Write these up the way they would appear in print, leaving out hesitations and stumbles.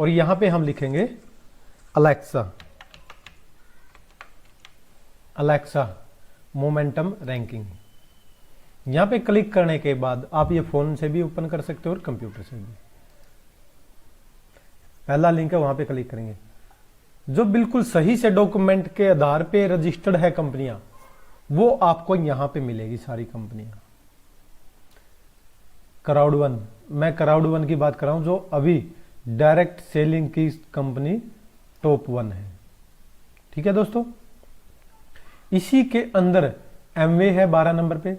और यहां पे हम लिखेंगे अलेक्सा, अलेक्सा मोमेंटम रैंकिंग। यहां पे क्लिक करने के बाद आप ये फोन से भी ओपन कर सकते हो और कंप्यूटर से भी। पहला लिंक है, वहां पे क्लिक करेंगे। जो बिल्कुल सही से डॉक्यूमेंट के आधार पे रजिस्टर्ड है कंपनियां, वो आपको यहां पे मिलेगी सारी कंपनियां। क्राउड वन, मैं क्राउड वन की बात कर रहा हूं, जो अभी डायरेक्ट सेलिंग की कंपनी टॉप 1 है। ठीक है दोस्तों, इसी के अंदर एमवे है 12 नंबर पे।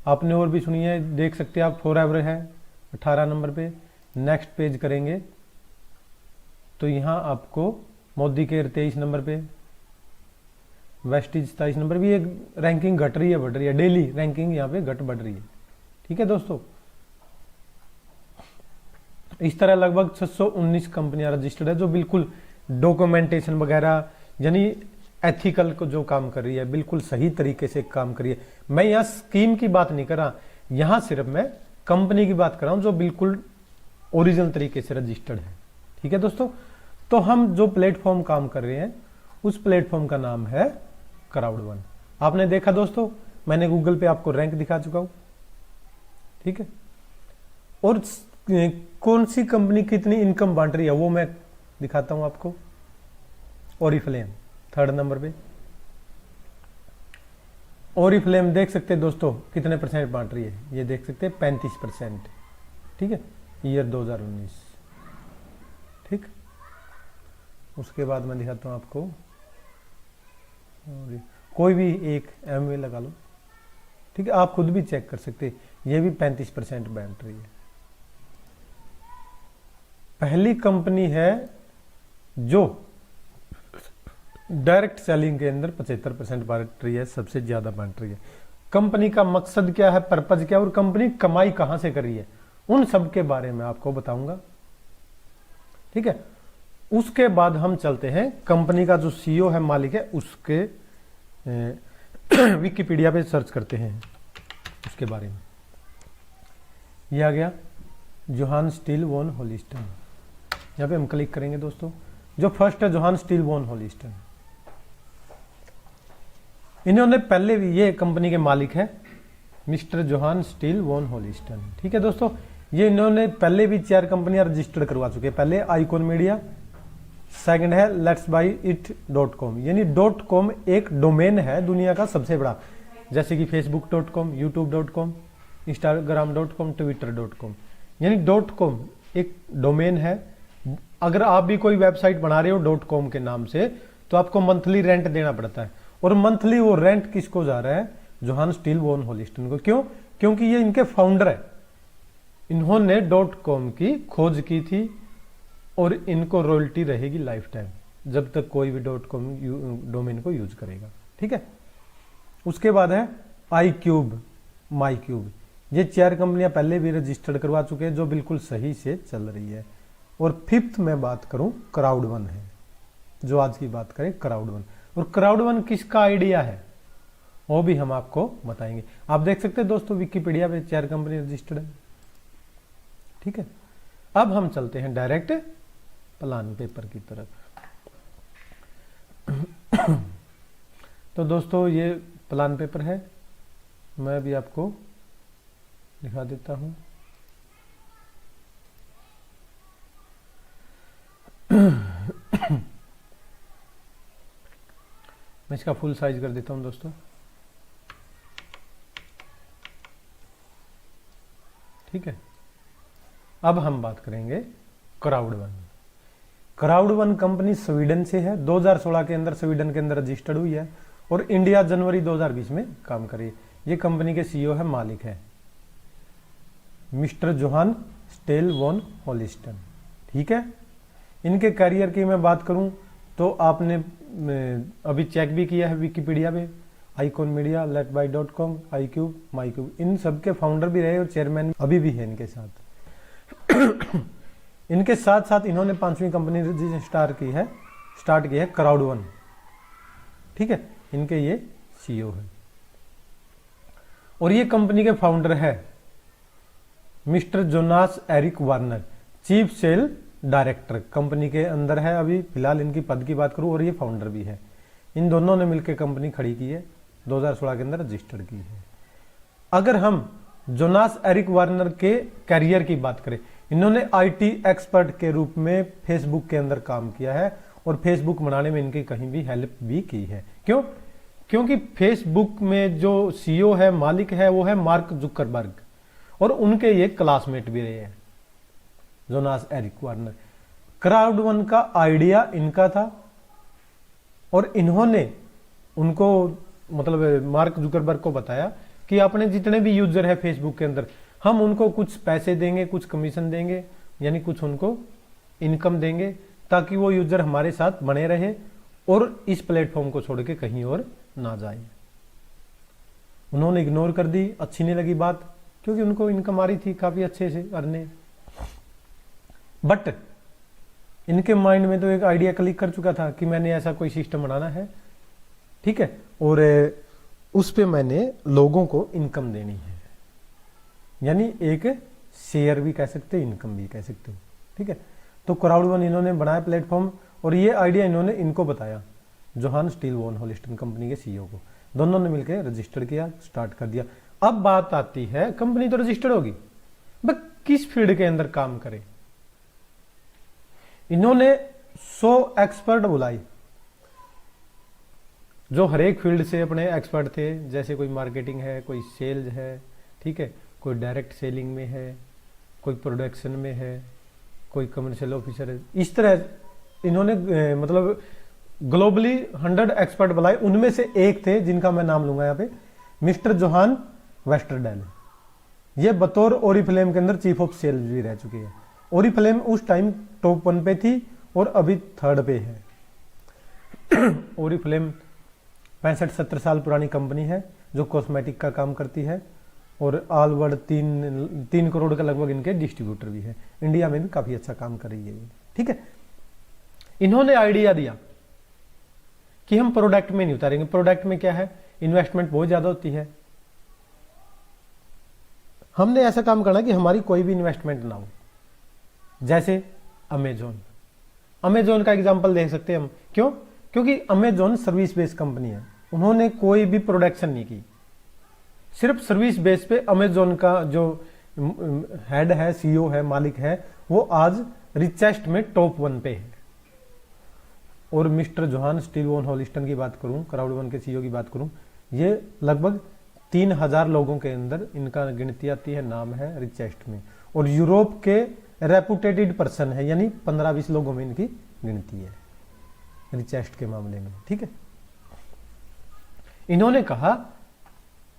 आपने और भी सुनी है, देख सकते हैं आप। फॉरएवर है 18 नंबर पे। नेक्स्ट पेज करेंगे तो यहां आपको मोदी केयर 23 नंबर पे, वेस्टीज 27 नंबर। भी एक रैंकिंग घट रही है, बढ़ रही है, डेली रैंकिंग यहां पे घट बढ़ रही है। ठीक है दोस्तों, इस तरह लगभग 619 कंपनियां रजिस्टर्ड है, जो बिल्कुल डॉक्यूमेंटेशन वगैरह यानी एथिकल को जो काम कर रही है, बिल्कुल सही तरीके से काम कर रही है। मैं यहां स्कीम की बात नहीं कर रहा, यहां सिर्फ मैं कंपनी की बात कर रहा हूं जो बिल्कुल ओरिजिनल तरीके से रजिस्टर्ड है। ठीक है दोस्तों, तो हम जो प्लेटफॉर्म काम कर रहे हैं उस प्लेटफॉर्म का नाम है क्राउड वन। आपने देखा दोस्तों, मैंने गूगल पे आपको रैंक दिखा चुका हूं। ठीक है, और कौन सी कंपनी कितनी इनकम बांट रही है वो मैं दिखाता हूं आपको। ओरिफ्लेम 3rd नंबर पे। ओरिफ्लेम देख सकते हैं दोस्तों कितने % बांट रही है, ये देख सकते हैं 35%। ठीक है, ईयर 2019। ठीक, उसके बाद मैं दिखाता हूं आपको, और कोई भी एक एमवे लगा लो। ठीक है, आप खुद भी चेक कर सकते हैं, ये भी 35% बांट रही है। पहली कंपनी है जो डायरेक्ट सेलिंग के अंदर 75% बांट रही है, सबसे ज्यादा बांट रही है। कंपनी का मकसद क्या है, पर्पज क्या है, और कंपनी कमाई कहां से कर रही है, उन सब के बारे में आपको बताऊंगा। ठीक है, उसके बाद हम चलते हैं कंपनी का जो सीईओ है, मालिक है, उसके विकिपीडिया पे सर्च करते हैं उसके बारे में। यह आ गया जोहान स्टील वॉन होलिस्टन। यहां पे हम क्लिक करेंगे दोस्तों। जो फर्स्ट है जोहान स्टील वॉन होलिस्टन, इन्होंने पहले भी, ये कंपनी के मालिक है मिस्टर जोहान स्टील वॉन होलिस्टन। ठीक है दोस्तों, ये इन्होंने पहले भी 4 कंपनियां रजिस्टर्ड करवा चुके हैं। पहले आइकॉन मीडिया, सेकंड है लेट्स बाई इट .com, यानी .com एक डोमेन है दुनिया का सबसे बड़ा, जैसे कि facebook.com, youtube.com, instagram.com, twitter.com, यानी .com एक डोमेन है। अगर आप भी कोई वेबसाइट बना रहे हो .com के नाम से, तो आपको मंथली रेंट देना पड़ता है, और मंथली वो रेंट किसको जा रहा है, जोहान स्टील वॉन होलिस्टन को। क्यों? क्योंकि ये इनके फाउंडर है, इन्होंने .com की खोज की थी, और इनको रॉयल्टी रहेगी लाइफ टाइम, जब तक कोई भी .com डोमेन को यूज करेगा। ठीक है, उसके बाद है iCube, MyCube, ये 4 कंपनियां पहले भी रजिस्टर्ड करवा चुके हैं, जो बिल्कुल सही से चल रही है। और 5th मैं बात करूं, क्राउड वन है, जो आज की बात करें क्राउड वन। और क्राउड वन किसका आइडिया है वो भी हम आपको बताएंगे। आप देख सकते हैं दोस्तों विकिपीडिया पे 4 कंपनी रजिस्टर्ड है। ठीक है, अब हम चलते हैं डायरेक्ट प्लान पेपर की तरफ। तो दोस्तों ये प्लान पेपर है, मैं भी आपको दिखा देता हूं। मैं इसका फुल साइज कर देता हूं दोस्तों। ठीक है, अब हम बात करेंगे crowd one. Crowd one company Sweden से है, 2016 के अंदर स्वीडन के अंदर रजिस्टर्ड हुई है, और इंडिया जनवरी 2020 में काम कर रही है। ये कंपनी के सीईओ है, मालिक है मिस्टर जोहान स्टील वॉन होलिस्टन। ठीक है, इनके करियर की मैं बात करूं तो आपने अभी चेक भी किया है विकिपीडिया पे, icon media, letby.com, iCube, MyCube, इन सब के फाउंडर भी रहे और चेयरमैन अभी भी है इनके साथ। इनके साथ साथ इन्होंने 5वीं कंपनी स्टार्ट की है क्राउड वन। ठीक है, इनके ये सीईओ है, और ये कंपनी के फाउंडर है mister Jonas Eric Warner, chief sale director company के अंदर है। अभी फिलहाल इनकी पद की बात करूं और ये फाउंडर भी है। इन दोनों ने मिलकर कंपनी खड़ी की है, 2016 के अंदर रजिस्टर्ड की है। अगर हम जोनास एरिक वार्नर के कैरियर की बात करें, इन्होंने आईटी एक्सपर्ट के रूप में फेसबुक के अंदर काम किया है और फेसबुक बनाने में इनकी कहीं भी हेल्प भी की है। क्यों? क्योंकि फेसबुक में जो सीईओ है, मालिक है, वो है मार्क जुकरबर्ग और उनके ये क्लासमेट भी रहे हैं, Jonas Eric Warner. Crowd one का आइडिया इनका था और इन्होंने उनको मतलब मार्क जुकरबर्ग को बताया कि अपने जितने भी यूजर है फेसबुक के अंदर, हम उनको कुछ पैसे देंगे, कुछ कमीशन देंगे, यानी कुछ उनको इनकम देंगे ताकि वो यूजर हमारे साथ बने रहे और इस प्लेटफॉर्म को छोड़ के कहीं और ना जाए। उन्होंने इग्नोर कर दी, अच्छी नहीं लगी बात, क्योंकि उनको इनकम आ रही थी काफी अच्छे से करने। बट इनके माइंड में तो एक आइडिया क्लिक कर चुका था कि मैंने ऐसा कोई सिस्टम बनाना है, ठीक है, और उस पे मैंने लोगों को इनकम देनी है, यानी एक शेयर भी कह सकते हो, इनकम भी कह सकते हो, ठीक है। तो क्राउड वन इन्होंने बनाया प्लेटफॉर्म और ये आइडिया इन्होंने इनको बताया, जोहान स्टील वॉन होलिस्टन कंपनी के सीईओ को। दोनों ने मिलकर रजिस्टर किया, स्टार्ट कर दिया। अब बात आती है, कंपनी तो रजिस्टर्ड होगी, बट किस फील्ड के अंदर काम करे। इन्होंने 100 एक्सपर्ट बुलाई जो हर एक फील्ड से अपने एक्सपर्ट थे, जैसे कोई मार्केटिंग है, कोई सेल्स है, ठीक है, कोई डायरेक्ट सेलिंग में है, कोई प्रोडक्शन में है, कोई कमर्शियल ऑफिसर है। इस तरह इन्होंने मतलब ग्लोबली 100 एक्सपर्ट बुलाए। उनमें से एक थे जिनका मैं नाम लूंगा यहाँ पे, मिस्टर जोहान वेस्टरडेल। ये बतौर ओरिफ्लेम के अंदर चीफ ऑफ सेल्स भी रह चुके हैं। ओरिफ्लेम उस टाइम टॉप 1 पे थी और अभी 3rd पे है। ओरिफ्लेम 65-70 साल पुरानी कंपनी है जो कॉस्मेटिक का काम करती है और ऑल वर्ल्ड 3 करोड़ का लगभग इनके डिस्ट्रीब्यूटर भी है। इंडिया में भी काफी अच्छा काम कर रही है, ठीक है। इन्होंने आइडिया दिया कि हम प्रोडक्ट में नहीं उतारेंगे। प्रोडक्ट में क्या है, इन्वेस्टमेंट बहुत ज्यादा होती है। हमने ऐसा काम करना कि हमारी कोई भी इन्वेस्टमेंट ना हो। जैसे अमेजोन का एग्जांपल देख सकते हैं हम। क्यों? क्योंकि अमेजोन सर्विस बेस्ड कंपनी है, उन्होंने कोई भी प्रोडक्शन नहीं की, सिर्फ सर्विस बेस पे अमेजोन का जो हेड है, सीईओ है, मालिक है, वो आज रिचेस्ट में टॉप 1 पे है। और मिस्टर जोहान स्टील वॉन होलिस्टन की बात करूं, क्राउड वन के सीईओ की बात करूं, ये लगभग 3000 लोगों के अंदर इनका गिनती आती है, नाम है रिचेस्ट में। और यूरोप के रेपुटेटेड पर्सन है, यानी 15-20 लोगों में इनकी गिनती है रिचेस्ट के मामले में, ठीक है। इन्होंने कहा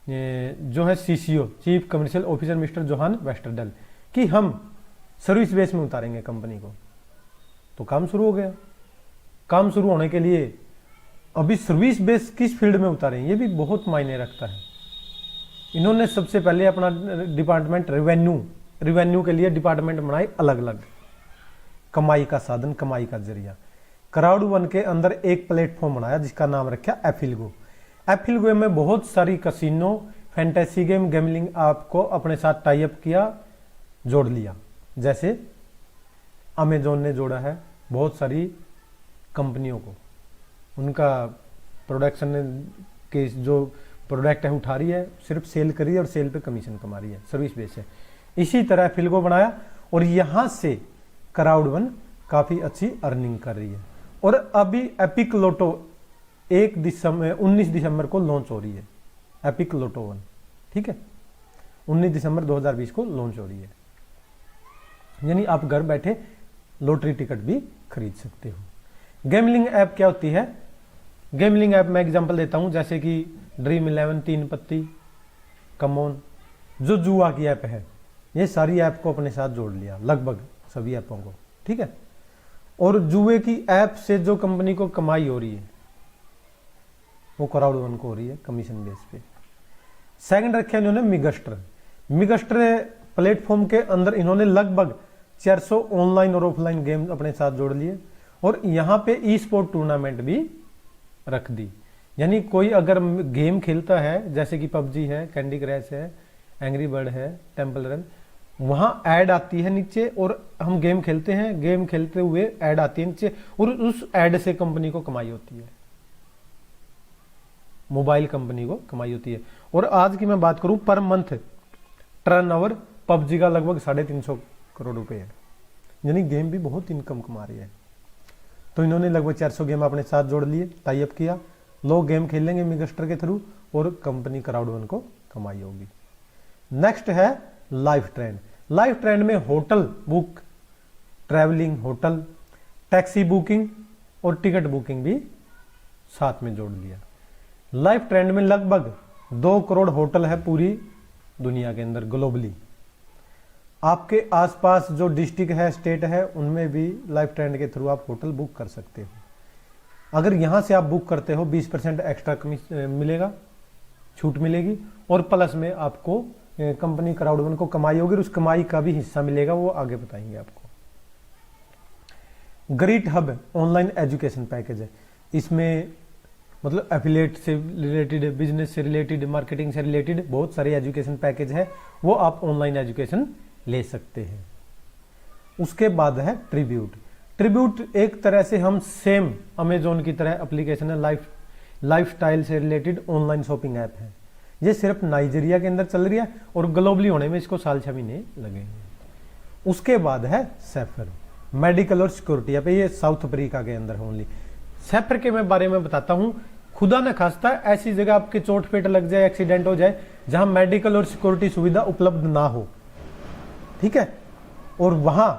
जो है CCO, chief commercial officer mister Johan Westerdahl, कि हम सर्विस बेस में उतारेंगे कंपनी को। तो काम शुरू हो गया। काम शुरू होने के लिए अभी सर्विस बेस किस फील्ड में उतारें, ये भी बहुत मायने रखता है। इन्होंने सबसे पहले अपना डिपार्टमेंट रिवेन्यू के लिए डिपार्टमेंट बनाए अलग अलग, कमाई का साधन, कमाई का जरिया। क्राउड वन के अंदर एक प्लेटफॉर्म बनाया जिसका नाम रखा एफिलगो। एफिलगो में बहुत सारी casino, fantasy game, gambling app को अपने साथ टाई अप किया, जोड़ लिया। जैसे अमेजोन ने जोड़ा है बहुत सारी कंपनियों को, उनका प्रोडक्शन के जो प्रोडक्ट है उठा रही है, सिर्फ सेल करी है और सेल पे कमीशन कमा रही है, सर्विस बेस है। इसी तरह एफिलगो बनाया और यहां से क्राउड वन काफी अच्छी अर्निंग कर रही है। और अभी एपिक लोटो 19 दिसंबर को लॉन्च हो रही है, एपिक लोटो 1, ठीक है, 19 दिसंबर 2020 को लॉन्च हो रही है। यानी आप घर बैठे लॉटरी टिकट भी खरीद सकते हो। गेमलिंग ऐप क्या होती है? गेमलिंग ऐप मैं एग्जांपल देता हूं, जैसे कि ड्रीम 11, 3 पत्ती, कमॉन, जो जुआ की ऐप है, ये सारी ऐप को अपने साथ जोड़ लिया, लगभग सभी ऐपों को, ठीक है। और जुए की ऐप से जो कंपनी को कमाई हो रही है वो क्राउड वन को हो रही है कमीशन बेस पे। सेकंड रखे इन्होंने मिगस्टर प्लेटफॉर्म के अंदर इन्होंने लगभग 400 ऑनलाइन और ऑफलाइन गेम अपने साथ जोड़ लिए और यहां पे ई स्पोर्ट टूर्नामेंट भी रख दी। यानी कोई अगर गेम खेलता है, जैसे कि पबजी है, कैंडी क्रैश है, एंग्री बर्ड है, टेम्पल रन, वहां ऐड आती है नीचे, और हम गेम खेलते हैं, गेम खेलते हुए ऐड आती है नीचे, और उस ऐड से कंपनी को कमाई होती है, मोबाइल कंपनी को कमाई होती है। और आज की मैं बात करूं, पर मंथ टर्नओवर पबजी का लगभग 350 करोड़ रुपए है, यानी गेम भी बहुत इनकम कमा रही है। तो इन्होंने लगभग 400 गेम अपने साथ जोड़ लिए, टाई अप किया, लोग गेम खेलेंगे मिगस्टर के थ्रू, और कंपनी क्राउड1 को कमाई होगी। नेक्स्ट है लाइफ ट्रेंड। लाइफ ट्रेंड में hotel book, travelling, hotel, taxi booking और टिकट बुकिंग भी साथ में जोड़ लिया। लाइफ ट्रेंड में लगभग 2 करोड़ होटल है पूरी दुनिया के अंदर ग्लोबली। आपके आसपास जो डिस्ट्रिक्ट है, स्टेट है, उनमें भी लाइफ ट्रेंड के थ्रू आप होटल बुक कर सकते हो। अगर यहां से आप बुक करते हो 20% एक्स्ट्रा मिलेगा, छूट मिलेगी, और प्लस में आपको कंपनी क्राउड1 को कमाई होगी, और उस कमाई का भी हिस्सा मिलेगा, वो आगे बताएंगे आपको। Greet hub online education package है, इसमें मतलब एफिलिएट से रिलेटेड, बिजनेस से रिलेटेड, मार्केटिंग से रिलेटेड बहुत सारे एजुकेशन पैकेज है, वो आप ऑनलाइन एजुकेशन ले सकते हैं। उसके बाद है ट्रिब्यूट। ट्रिब्यूट एक तरह से हम सेम अमेजोन की तरह एप्लीकेशन है, लाइफस्टाइल से रिलेटेड ऑनलाइन शॉपिंग ऐप है। ये सिर्फ नाइजीरिया के अंदर चल रही है, और ग्लोबली होने में इसको 6 महीने लगेंगे। उसके बाद है सेफर, मेडिकल और सिक्योरिटी ऐप, ये साउथ अफ्रीका के अंदर ओनली। सेफर के मैं बारे में बताता हूं, खुदा न खास्ता ऐसी जगह आपके चोट पेट लग जाए, एक्सीडेंट हो जाए, जहां मेडिकल और सिक्योरिटी सुविधा उपलब्ध ना हो, ठीक है, और वहां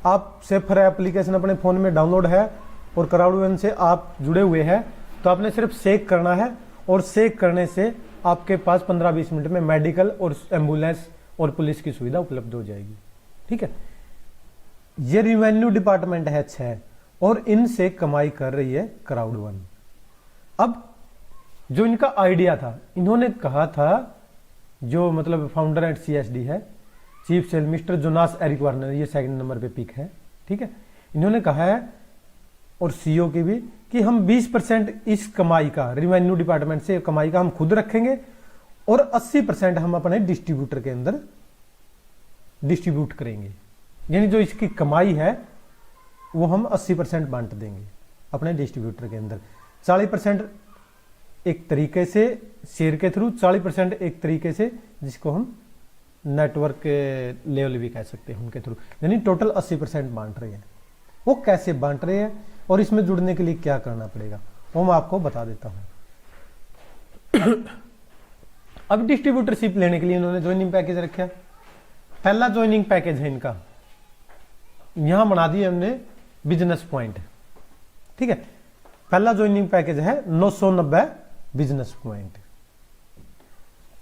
आप सेफर एप्लीकेशन अपने फोन में डाउनलोड है, और क्राउड1 से आप जुड़े हुए हैं, तो आपने सिर्फ सेक करना है, और सेक करने से आपके पास 15-20 मिनट में मेडिकल और एम्बुलेंस और पुलिस की सुविधा उपलब्ध हो जाएगी, ठीक है। ये रिवेन्यू डिपार्टमेंट है 6, और इनसे कमाई कर रही है क्राउड1। अब जो इनका आइडिया था, इन्होंने कहा था, जो मतलब फाउंडर एंड CSD है, chief sale mister Jonas Eric Warner, ये 2nd नंबर पे पिक है, ठीक है। इन्होंने कहा है, और CEO की भी, कि हम 20% इस कमाई का, रिवेन्यू डिपार्टमेंट से कमाई का हम खुद रखेंगे, और 80% हम अपने डिस्ट्रीब्यूटर के अंदर डिस्ट्रीब्यूट करेंगे। यानी जो इसकी कमाई है वो हम 80% बांट देंगे अपने डिस्ट्रीब्यूटर के अंदर। 40% एक तरीके से शेयर के थ्रू, 40% एक तरीके से जिसको हम नेटवर्क लेवल भी कह सकते हैं उनके थ्रू, यानी टोटल 80% बांट रहे हैं। वो कैसे बांट रहे हैं और इसमें जुड़ने के लिए क्या करना पड़ेगा, वो मैं आपको बता देता हूं। अब डिस्ट्रीब्यूटरशिप लेने के लिए इन्होंने ज्वाइनिंग पैकेज रखा। पहला ज्वाइनिंग पैकेज है इनका, यहां बना दिए हमने बिजनेस पॉइंट, ठीक है। पहला ज्वाइनिंग पैकेज है 990 बिजनेस पॉइंट,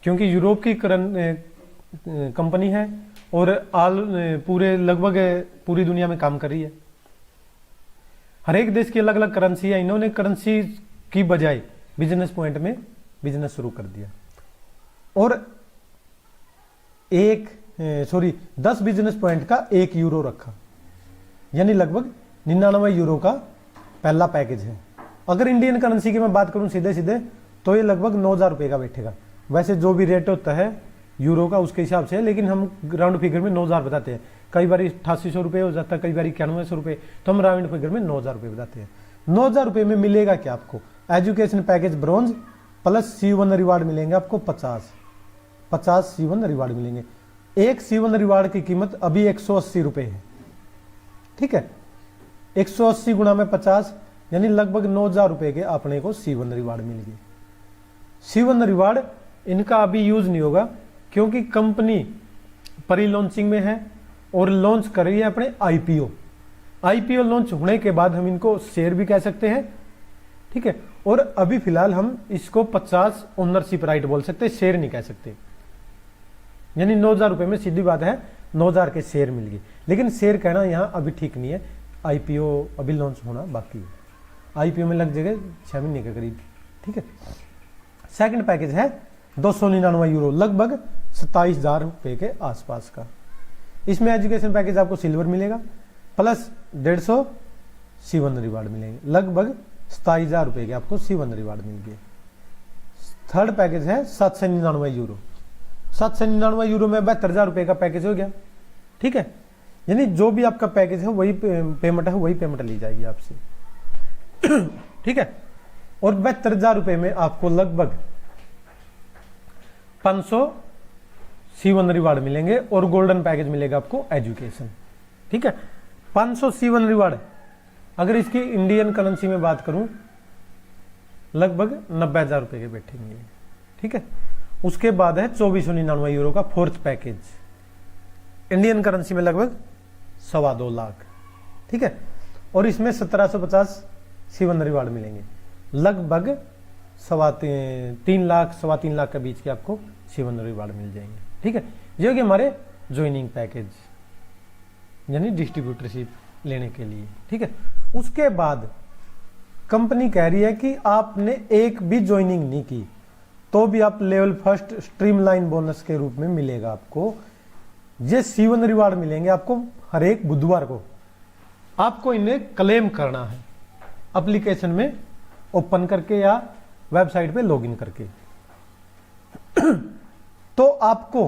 क्योंकि यूरोप की कंपनी है और पूरे लगभग पूरी दुनिया में काम कर रही है। हर एक देश की अलग अलग करेंसी है, इन्होंने करेंसी की बजाय बिजनेस पॉइंट में बिजनेस शुरू कर दिया, और 10 बिजनेस पॉइंट का 1 यूरो रखा, यानी लगभग 99 यूरो का पहला पैकेज है। अगर इंडियन करेंसी की मैं बात करूं सीधे सीधे, तो ये लगभग 9,000 रुपए का बैठेगा। वैसे जो भी रेट होता है यूरो का उसके हिसाब से, लेकिन हम राउंड फिगर में 9,000 बताते हैं। कई बार 8800 रुपये हो जाता है, कई बार 9100 रुपये, तो हम राउंड फिगर में 9,000 रुपये बताते हैं। 9,000 रुपये में मिलेगा क्या आपको? Education package bronze plus C1 reward मिलेंगे आपको 50 C1 रिवार्ड मिलेंगे। एक C1 रिवार्ड की कीमत अभी 180 रुपये है, ठीक है। 180 गुणा में 50 यानी लगभग 9,000 रुपये के अपने को C1 रिवार्ड मिल गए। C1 रिवार्ड इनका अभी यूज नहीं होगा, क्योंकि कंपनी प्री लॉन्चिंग में है और लॉन्च कर रही है अपने आईपीओ लॉन्च होने के बाद हम इनको शेयर भी कह सकते हैं, ठीक है। और अभी फिलहाल हम इसको 50 ओनरशिप राइट बोल सकते हैं, शेयर नहीं कह सकते। यानी 9,000 रुपये में सीधी बात है 9,000 के शेयर मिल गए, लेकिन शेयर कहना यहाँ अभी ठीक नहीं है, आईपीओ अभी लॉन्च होना बाकी है। आईपीओ में लग जाएगा 6 महीने के करीब, ठीक है। सेकंड पैकेज है 299 यूरो, लगभग 27,000 रुपये के आसपास का। इसमें एजुकेशन पैकेज आपको सिल्वर मिलेगा प्लस 150 C1 रिवार्ड मिलेंगे, लगभग 27,000 रुपये के आपको C1 रिवार्ड मिल गए। थर्ड पैकेज है 799 यूरो। €799 में 72,000 रुपये का पैकेज हो गया। ठीक है, यानी जो भी आपका पैकेज है वही पेमेंट है, वही पेमेंट ली जाएगी आपसे। ठीक है, और 72,000 रुपये में आपको लगभग 500 C1 रिवार्ड मिलेंगे और गोल्डन पैकेज मिलेगा आपको एजुकेशन। ठीक है, 500 C1 रिवार्ड अगर इसकी इंडियन करेंसी में बात करूं लगभग 90,000 रुपये के बैठेंगे। ठीक है, उसके बाद है €2499 का फोर्थ पैकेज, इंडियन करेंसी में लगभग 2.25 लाख। ठीक है, और इसमें 1750 C1 रिवार्ड मिलेंगे, लगभग 3 लाख 3.25 लाख के बीच के आपको C1 रिवार्ड मिल जाएंगे। ठीक है, ये होगी हमारे ज्वाइनिंग पैकेज यानी डिस्ट्रीब्यूटरशिप लेने के लिए। ठीक है, उसके बाद कंपनी कह रही है कि आपने एक भी ज्वाइनिंग नहीं की तो भी आप लेवल फर्स्ट स्ट्रीमलाइन बोनस के रूप में मिलेगा आपको। ये C1 रिवार्ड मिलेंगे आपको हर एक बुधवार को। आपको इन्हें क्लेम करना है एप्लीकेशन में ओपन करके या वेबसाइट पे लॉगिन करके। तो आपको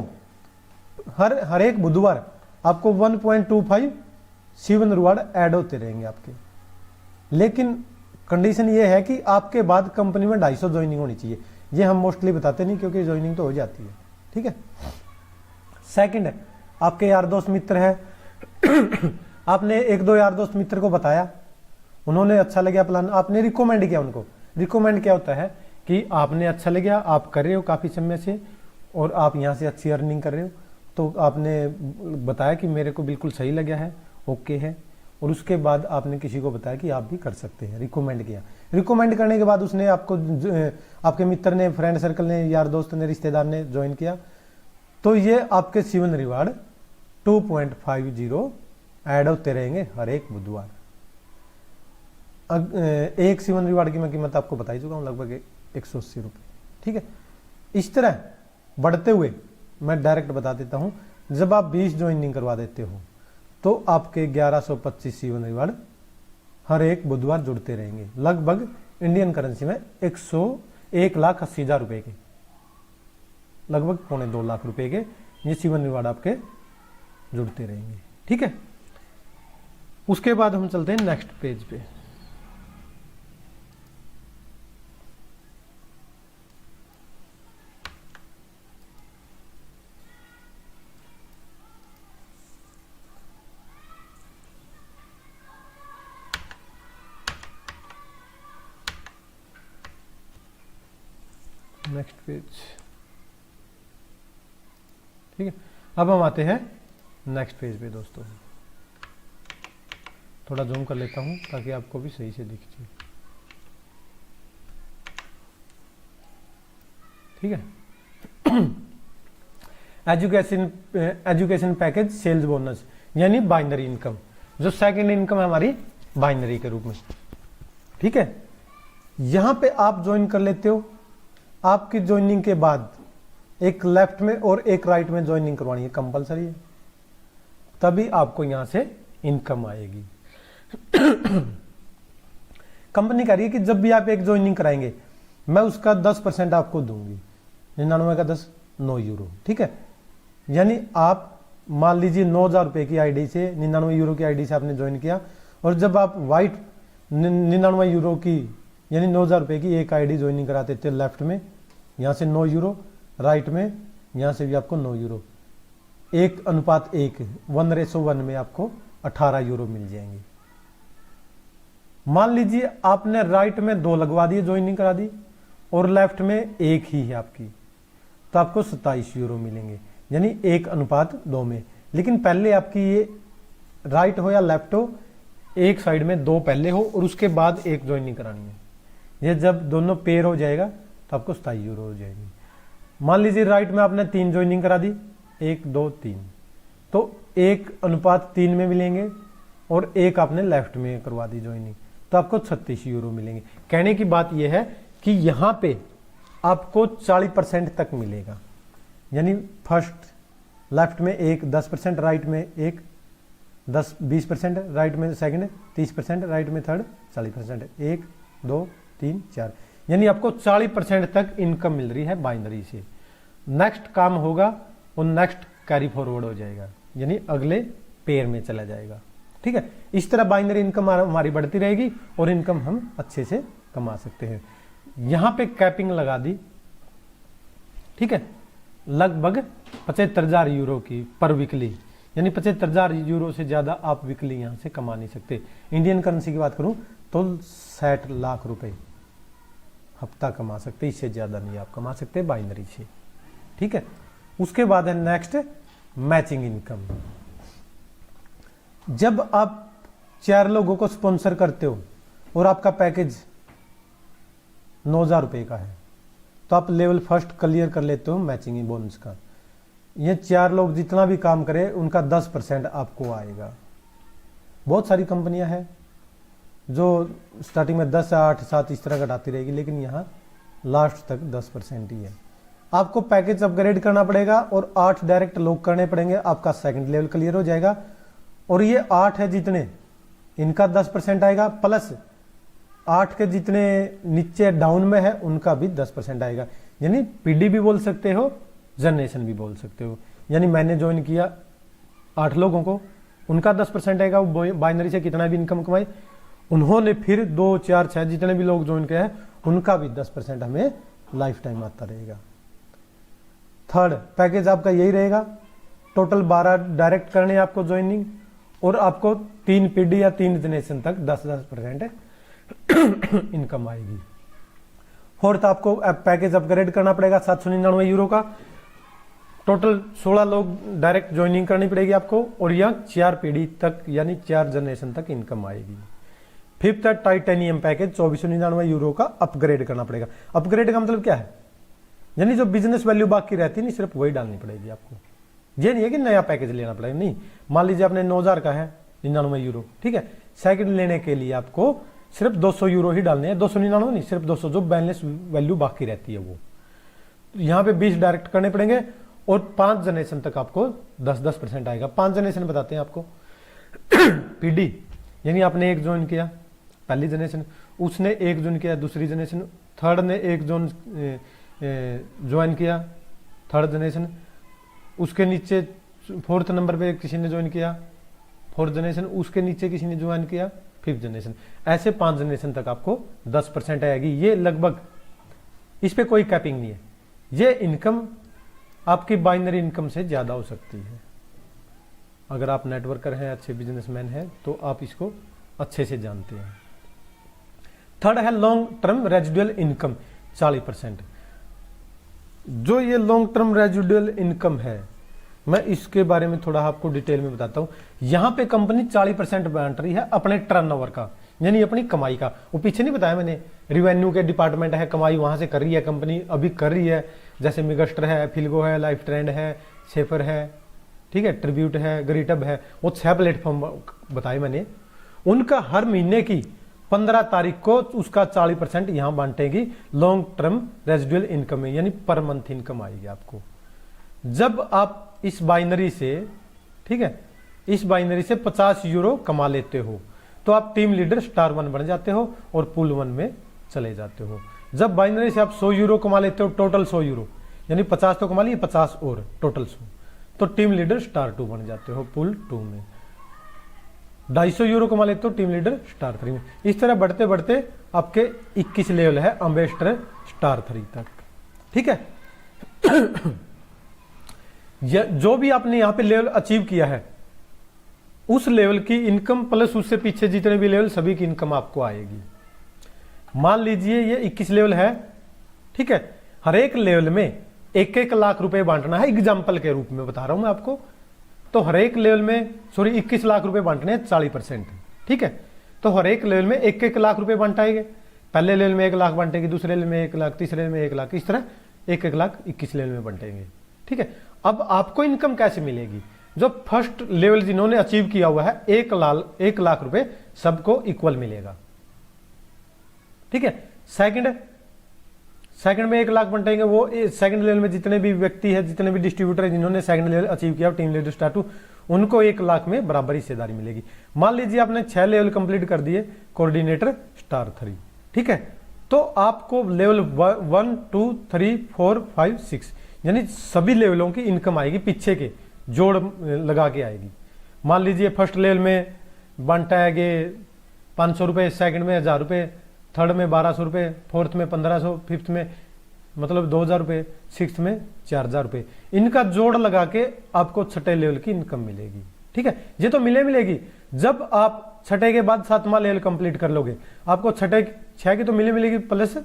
हर एक बुधवार आपको 1.25 C1 रिवार्ड ऐड होते रहेंगे आपके। लेकिन कंडीशन ये है कि आपके बाद कंपनी में 250 ज्वाइनिंग होनी चाहिए। ये हम मोस्टली बताते नहीं क्योंकि ज्वाइनिंग तो हो जाती है। ठीक है, सेकंड है आपके यार दोस्त मित्र है आपने 1-2 यार दोस्त मित्र को बताया, उन्होंने अच्छा लगा प्लान, आपने रिकमेंड किया उनको। रिकमेंड क्या होता है कि आपने अच्छा लगा, आप कर रहे हो काफी समय से और आप यहाँ से अच्छी अर्निंग कर रहे हो, तो आपने बताया कि मेरे को बिल्कुल सही लगा है, ओके है, और उसके बाद आपने किसी को बताया कि आप भी कर सकते हैं, रिकमेंड किया। रिकमेंड करने के बाद उसने आपको, आपके मित्र ने, फ्रेंड सर्कल ने, यार दोस्त ने, रिश्तेदार ने ज्वाइन किया, तो ये आपके C1 रिवार्ड 2.50 ऐड होते रहेंगे हर एक बुधवार। एक C1 रिवार्ड की मैं कीमत आपको बता ही चुका हूँ, लगभग 180 रुपये। ठीक है, इस तरह बढ़ते हुए मैं डायरेक्ट बता देता हूँ, जब आप 20 ज्वाइनिंग करवा देते हो तो आपके 1125 C1 रिवार्ड हर एक बुधवार जुड़ते रहेंगे, लगभग इंडियन करेंसी में 1,80,000 रुपये के, लगभग 2.25 लाख रुपए के ये C1 रिवार्ड आपके जुड़ते रहेंगे। ठीक है, उसके बाद हम चलते हैं नेक्स्ट पेज पे। Next page. ठीक है, अब हम आते हैं नेक्स्ट पेज पे दोस्तों। थोड़ा जूम कर लेता हूं ताकि आपको भी सही से दिख जाए। ठीक है, एजुकेशन पैकेज सेल्स बोनस यानी बाइनरी इनकम, जो सेकंड इनकम है हमारी बाइनरी के रूप में। ठीक है, यहां पे आप ज्वाइन कर लेते हो, आपकी ज्वाइनिंग के बाद एक लेफ्ट में और एक राइट में ज्वाइनिंग करवानी है, कंपलसरी है, तभी आपको यहां से इनकम आएगी। कंपनी कह रही है कि जब भी आप एक ज्वाइनिंग कराएंगे मैं उसका 10% आपको दूंगी, 99 का 10 €9। ठीक है, यानी आप मान लीजिए 9,000 रुपए की आईडी से, €99 की आईडी से आपने ज्वाइन किया, और जब आप वाइट €99 की यानी 9,000 रुपए की एक आईडी ज्वाइनिंग कराते थे लेफ्ट में, यहां से €9, राइट में यहां से भी आपको €9, 1:1 1:1 में आपको €18 मिल जाएंगे। मान लीजिए आपने राइट में 2 लगवा दिए, ज्वाइनिंग करा दी, और लेफ्ट में 1 ही है आपकी, तो आपको €27 मिलेंगे, यानी 1:2 में। लेकिन पहले आपकी ये राइट हो या लेफ्ट हो, एक साइड में 2 पहले हो और उसके बाद 1 ज्वाइनिंग करानी है। ये जब दोनों पेयर हो जाएगा तो आपको €27 हो जाएगी। मान लीजिए राइट में आपने 3 ज्वाइनिंग करा दी, 1 2 3, तो 1:3 में मिलेंगे, और 1 आपने लेफ्ट में करवा दी ज्वाइनिंग, तो आपको €36 मिलेंगे। कहने की बात यह है कि यहां पे आपको 40% तक मिलेगा, यानी फर्स्ट लेफ्ट में 1 10%, राइट में 1 20%, राइट में सेकंड 30%, राइट में थर्ड 40%, 1 2 3 4, यानी आपको 40% तक इनकम मिल रही है बाइनरी से। नेक्स्ट काम होगा और नेक्स्ट कैरी फॉरवर्ड हो जाएगा, यानी अगले पेयर में चला जाएगा। ठीक है, इस तरह बाइनरी इनकम हमारी बढ़ती रहेगी और इनकम हम अच्छे से कमा सकते हैं। यहां पे कैपिंग लगा दी, ठीक है, लगभग 75,000 यूरो की पर वीकली, यानी 75,000 यूरो से ज्यादा आप वीकली यहां से कमा नहीं सकते। इंडियन करेंसी की बात करूं तो 60 लाख रुपए हफ्ता कमा सकते, इससे ज्यादा नहीं आप कमा सकते बाइनरी से। ठीक है, उसके बाद है नेक्स्ट मैचिंग इनकम। जब आप 4 लोगों को स्पॉन्सर करते हो और आपका पैकेज 9,000 रुपए का है, तो आप लेवल फर्स्ट क्लियर कर लेते हो मैचिंग बोनस का। ये 4 लोग जितना भी काम करें उनका 10% आपको आएगा। बहुत सारी कंपनियां हैं जो स्टार्टिंग में 10, 8, 7 इस तरह घटाती रहेगी, लेकिन यहाँ लास्ट तक 10% ही है। आपको पैकेज अपग्रेड करना पड़ेगा और 8 डायरेक्ट लोग करने पड़ेंगे, आपका सेकंड लेवल क्लियर हो जाएगा। और ये 8 है जितने, इनका 10% आएगा, प्लस 8 के जितने नीचे डाउन में है उनका भी 10% आएगा। यानी पीडी भी बोल सकते हो, जनरेशन भी बोल सकते हो। यानी मैंने ज्वाइन किया 8 लोगों को, उनका 10% आएगा, वो बाइनरी से कितना भी इनकम कमाए। उन्होंने फिर 2, 4, 6 जितने भी लोग ज्वाइन किए हैं उनका भी 10% हमें लाइफ टाइम आता रहेगा। थर्ड पैकेज आपका यही रहेगा, टोटल 12 डायरेक्ट करने आपको ज्वाइनिंग और आपको 3 पीडी या 3 जनरेशन तक 10% इनकम आएगी। फोर्थ आपको पैकेज अपग्रेड करना पड़ेगा 799 यूरो का, टोटल 16 लोग डायरेक्ट ज्वाइनिंग करनी पड़ेगी आपको और यह 4 पीढ़ी तक यानी 4 जनरेशन तक इनकम आएगी। फिफ्थ है टाइटेनियम पैकेज 2499 यूरो का अपग्रेड करना पड़ेगा। अपग्रेड का मतलब क्या है, यानी जो बिजनेस वैल्यू बाकी रहती है नहीं सिर्फ वही डालनी पड़ेगी आपको। ये नहीं है कि नया पैकेज लेना पड़ेगा, नहीं। मान लीजिए आपने 9,000 का है 99 यूरो, ठीक है, सेकंड लेने के लिए आपको सिर्फ 200 यूरो ही डालने हैं, 299 नहीं, सिर्फ 200 जो बैलेंस वैल्यू बाकी रहती है वो। यहाँ पे 20 डायरेक्ट करने पड़ेंगे और 5 जनरेशन तक आपको 10% आएगा। 5 जनरेशन बताते हैं आपको। पीडी यानी आपने एक ज्वाइन किया पहली जनरेशन, उसने एक ज्वाइन किया दूसरी जनरेशन, थर्ड ने एक ज्वाइन किया थर्ड जनरेशन, उसके नीचे 4th नंबर पे किसी ने ज्वाइन किया 4th जनरेशन, उसके नीचे किसी ने ज्वाइन किया 5th जनरेशन। ऐसे 5 जनरेशन तक आपको 10% आएगी। ये लगभग, इस पे कोई कैपिंग नहीं है। ये इनकम आपकी बाइनरी इनकम से ज्यादा हो सकती है। अगर आप नेटवर्कर हैं, अच्छे बिजनेसमैन हैं, तो आप इसको अच्छे से जानते हैं। थर्ड है लॉन्ग टर्म रेजिडुअल इनकम 40%। जो ये लॉन्ग टर्म रेजिडुअल इनकम है, मैं इसके बारे में थोड़ा आपको डिटेल में बताता हूं। यहां पे कंपनी 40% बांट रही है अपने टर्नओवर का, यानी अपनी कमाई का। वो पीछे नहीं बताया मैंने, रिवेन्यू के डिपार्टमेंट है, कमाई वहां से कर रही है कंपनी, अभी कर रही है। जैसे मिगस्टर है, फिल्गो है, लाइफ ट्रेंड है, सेफर है, ठीक है, ट्रिब्यूट है, ग्रीटब है, वो 6 प्लेटफॉर्म बताए मैंने। उनका हर महीने की 15 तारीख को उसका 40% यहां बांटेगी लॉन्ग टर्म रेजिडुअल इनकम में, यानी पर मंथ इनकम आएगी आपको। जब आप इस बाइनरी से, ठीक है, इस बाइनरी से 50 यूरो कमा लेते हो तो आप टीम लीडर स्टार 1 बन जाते हो और पूल 1 में चले जाते हो। जब बाइनरी से आप 100 यूरो कमा लेते हो, टोटल 100 यूरो, यानी 50 तो कमा लिए, 50 और टोटल 100, तो टीम लीडर स्टार 2 बन जाते हो पूल 2 में। 250 यूरो कमा लेते हो टीम लीडर स्टार 3 में। इस तरह बढ़ते बढ़ते आपके 21 लेवल है एम्बेसडर स्टार 3 तक, ठीक है। जो भी आपने यहां पे लेवल अचीव किया है उस लेवल की इनकम प्लस उससे पीछे जितने भी लेवल, सभी की इनकम आपको आएगी। मान लीजिए ये 21 लेवल है, ठीक है, हर एक लेवल में 1-1 लाख रुपए बांटना है, एग्जाम्पल के रूप में बता रहा हूं मैं आपको। तो हर एक लेवल में 21 लाख रुपए बांटने हैं 40%, ठीक है। तो हर एक लेवल में 1-1 लाख रुपए बांटाएंगे। पहले लेवल में 1 लाख बांटेंगे, दूसरे लेवल में 1 लाख, तीसरे लेवल में 1 लाख, इस तरह 1-1 लाख 21 लेवल में बांटेंगे, ठीक है। अब आपको इनकम कैसे मिलेगी? जो फर्स्ट लेवल जिन्होंने अचीव किया हुआ है 1 लाख रुपए सबको इक्वल मिलेगा, ठीक है। सेकंड में 1 लाख बांटेंगे, वो सेकंड लेवल में जितने भी व्यक्ति है, जितने भी डिस्ट्रीब्यूटर है जिन्होंने सेकंड लेवल अचीव किया टीम लीडर स्टार 2, उनको 1 लाख में बराबर हिस्सेदारी मिलेगी। मान लीजिए आपने 6 लेवल कंप्लीट कर दिए कोऑर्डिनेटर स्टार 3, ठीक है, तो आपको लेवल 1, 2, 3, 4, 5, 6 यानी सभी लेवलों की इनकम आएगी, पीछे के जोड़ लगा के आएगी। मान लीजिए फर्स्ट लेवल में बनता है कि 500 रुपये, सेकंड में 1000 रुपये, थर्ड में 1200 रुपये, फोर्थ में 1500, फिफ्थ में मतलब 2000 रुपये, सिक्स्थ में 4000 रुपये। इनका जोड़ लगा के आपको छठे लेवल की इनकम मिलेगी। ठीक है, ये तो मिलेगी। जब आप छठे के बाद सातवां लेवल कंप्लीट कर लोगे, आपको छह की तो मिलेगी, प्लस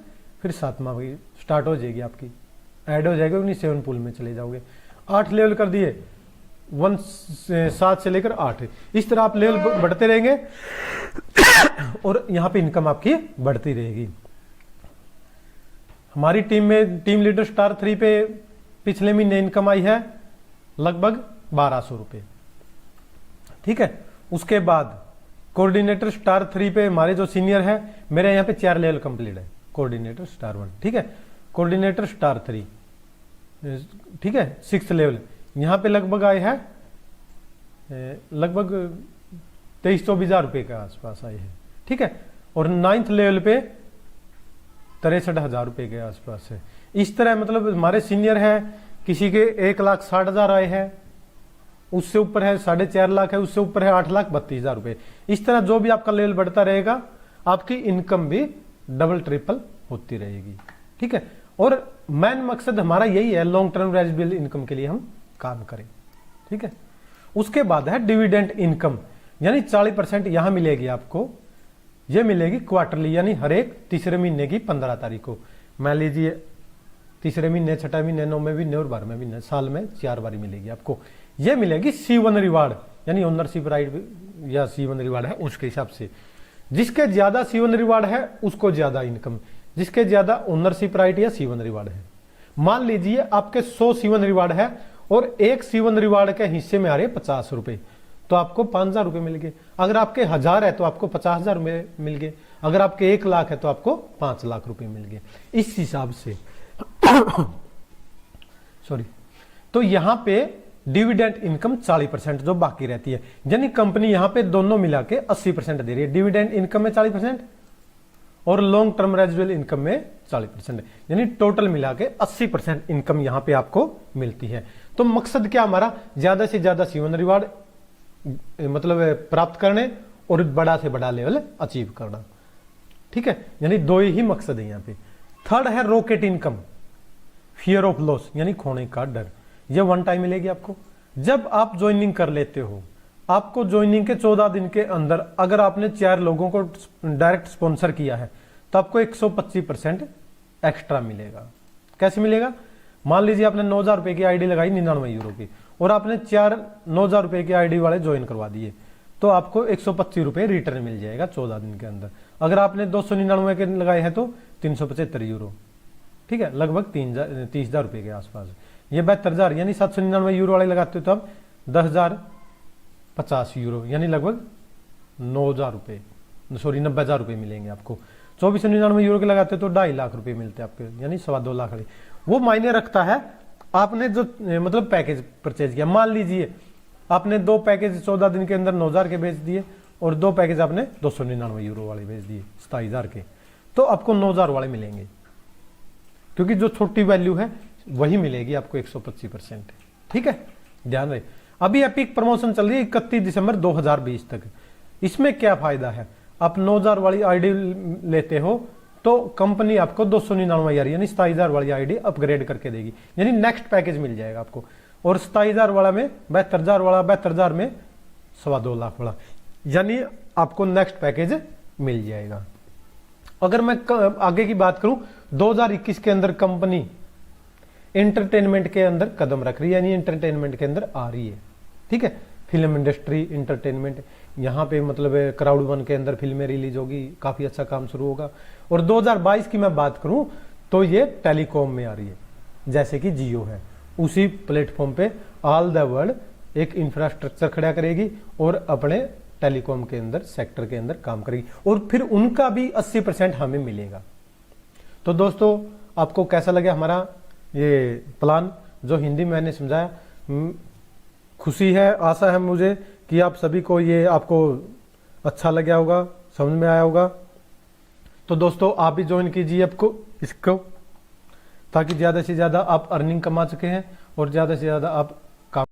फिर सातवां की स्टार्ट हो जाएगी, आपकी ऐड हो जाएगी, उन्हीं 7 पूल में चले जाओगे। 8 लेवल कर दिए, 7 से लेकर 8, इस तरह आप लेवल बढ़ते रहेंगे और यहां पे इनकम आपकी बढ़ती रहेगी। हमारी टीम में टीम लीडर स्टार 3 पे पिछले महीने इनकम आई है लगभग 1200 रुपये। ठीक है, उसके बाद कोऑर्डिनेटर स्टार 3 पे हमारे जो सीनियर है, मेरे यहाँ पे 4 लेवल कंप्लीट है। कोऑर्डिनेटर स्टार 1, ठीक है, कोऑर्डिनेटर स्टार 3, ठीक है, 6th लेवल यहाँ पे लगभग आए हैं लगभग 23-24 हजार रुपये के आसपास आए हैं। ठीक है, और 9th लेवल पे 63,000 रुपये के आसपास है। इस तरह मतलब हमारे सीनियर है, किसी के 1,60,000 आए हैं, उससे ऊपर है 4.5 लाख है, उससे ऊपर है 8,32,000 रुपये। इस तरह जो भी आपका लेवल बढ़ता रहेगा, आपकी इनकम भी डबल ट्रिपल होती रहेगी। ठीक है, और मेन मकसद हमारा यही है, लॉन्ग टर्म रेजिडुअल इनकम के लिए हम काम करें। ठीक है, उसके बाद है डिविडेंड इनकम, यानी 40% यहां मिलेगी आपको। ये मिलेगी क्वार्टरली, यानी हर एक तीसरे महीने की 15 तारीख को। मान लीजिए तीसरे महीने, छठे महीने, 9वें महीने और 12वें महीने, साल में 4 बारी मिलेगी आपको। ये मिलेगी C1 रिवार्ड, यानी ओनरशिप राइट या C1 रिवार्ड है उसके हिसाब से। जिसके ज्यादा C1 रिवार्ड है उसको ज्यादा इनकम, जिसके ज्यादा ओनरशिप राइट या C1 रिवार्ड है। मान लीजिए आपके 100 C1 रिवार्ड है और एक C1 रिवार्ड के हिस्से में आ रहे 50 रुपए, तो आपको 5,000 रुपए मिल गए। अगर आपके 1000 है तो आपको 50,000 मिल गए। अगर आपके 1 लाख है तो आपको 5 लाख रुपए मिल गए। इस हिसाब से सॉरी, तो यहां पे डिविडेंड इनकम 40% जो बाकी रहती है, यानी कंपनी यहां पे दोनों मिला के 80% दे रही है। डिविडेंड इनकम में 40% और लॉन्ग टर्म रेजिडुअल इनकम में 40%, यानी टोटल मिला के 80% इनकम यहां पे आपको मिलती है। तो मकसद क्या हमारा, ज्यादा से ज्यादा C1 रिवार्ड मतलब प्राप्त करने और बड़ा से बड़ा लेवल अचीव करना। ठीक है, यानी 2 ही मकसद है यहां पे। थर्ड है rocket income, fear of loss, यानी खोने का डर। ये 1 टाइम मिलेगी आपको। जब आप ज्वाइनिंग कर लेते हो, आपको ज्वाइनिंग के 14 दिन के अंदर अगर आपने 4 लोगों को डायरेक्ट स्पॉन्सर किया है तो आपको 125% एक्स्ट्रा मिलेगा। कैसे मिलेगा, मान लीजिए आपने 9,000 रुपए की आईडी लगाई 99 यूरो की, और आपने 4 9,000 रुपए की आईडी वाले ज्वाइन करवा दिए, तो आपको 125 रुपए रिटर्न मिल जाएगा 14 दिन के अंदर। अगर आपने 299 के लगाए हैं तो 375 यूरो। ठीक है, लगभग 30,000 रुपए के आसपास। ये 72,000 यानी 799 यूरो वाले लगाते हो तो अब 10,050 यूरो, यानी लगभग 9,000 रुपए, सॉरी 90,000 रुपए मिलेंगे आपको। 2499 यूरो के लगाते हो तो 2.5 लाख रुपए मिलते हैं आपके, यानी 2.25 लाख। वो मायने रखता है आपने जो मतलब पैकेज परचेज किया। मान लीजिए आपने 2 पैकेज 14 दिन के अंदर 9,000 के बेच दिए और 2 पैकेज आपने 299 यूरो वाले बेच दिए 27,000 के, तो आपको 9,000 वाले मिलेंगे, क्योंकि जो छोटी वैल्यू है वही मिलेगी आपको 125%। ठीक है, ध्यान रहे। अभी एपिक प्रमोशन चल रही है 31 दिसंबर 2020 तक। इसमें क्या फायदा है, आप 9,000 वाली आईडी लेते हो तो कंपनी आपको 299 यानी 27,000 वाली आईडी अपग्रेड करके देगी, यानी नेक्स्ट पैकेज मिल जाएगा आपको। और 27,000 वाला में 72,000 वाला, 72,000 में 2.25 लाख वाला, यानी आपको नेक्स्ट पैकेज मिल जाएगा। अगर मैं आगे की बात करूं, 2021 के अंदर कंपनी एंटरटेनमेंट के अंदर कदम रख रही है, यानी एंटरटेनमेंट के अंदर आ रही है। ठीक है, फिल्म इंडस्ट्री, एंटरटेनमेंट, यहाँ पे मतलब क्राउड 1 के अंदर फिल्में रिलीज होगी, काफी अच्छा काम शुरू होगा। और 2022 की मैं बात करूं तो ये टेलीकॉम में आ रही है, जैसे कि जियो है, उसी प्लेटफॉर्म पे ऑल द वर्ल्ड एक इंफ्रास्ट्रक्चर खड़ा करेगी और अपने टेलीकॉम के अंदर सेक्टर के अंदर काम करेगी, और फिर उनका भी 80% हमें मिलेगा। तो दोस्तों, आपको कैसा लगा हमारा ये प्लान जो हिंदी में मैंने समझाया? खुशी है, आशा है मुझे कि आप सभी को ये आपको अच्छा लगा होगा, समझ में आया होगा। तो दोस्तों, आप भी ज्वाइन कीजिए आपको इसको। ताकि ज़्यादा से ज़्यादा आप अर्निंग कमा सके हैं और ज़्यादा से ज़्यादा आप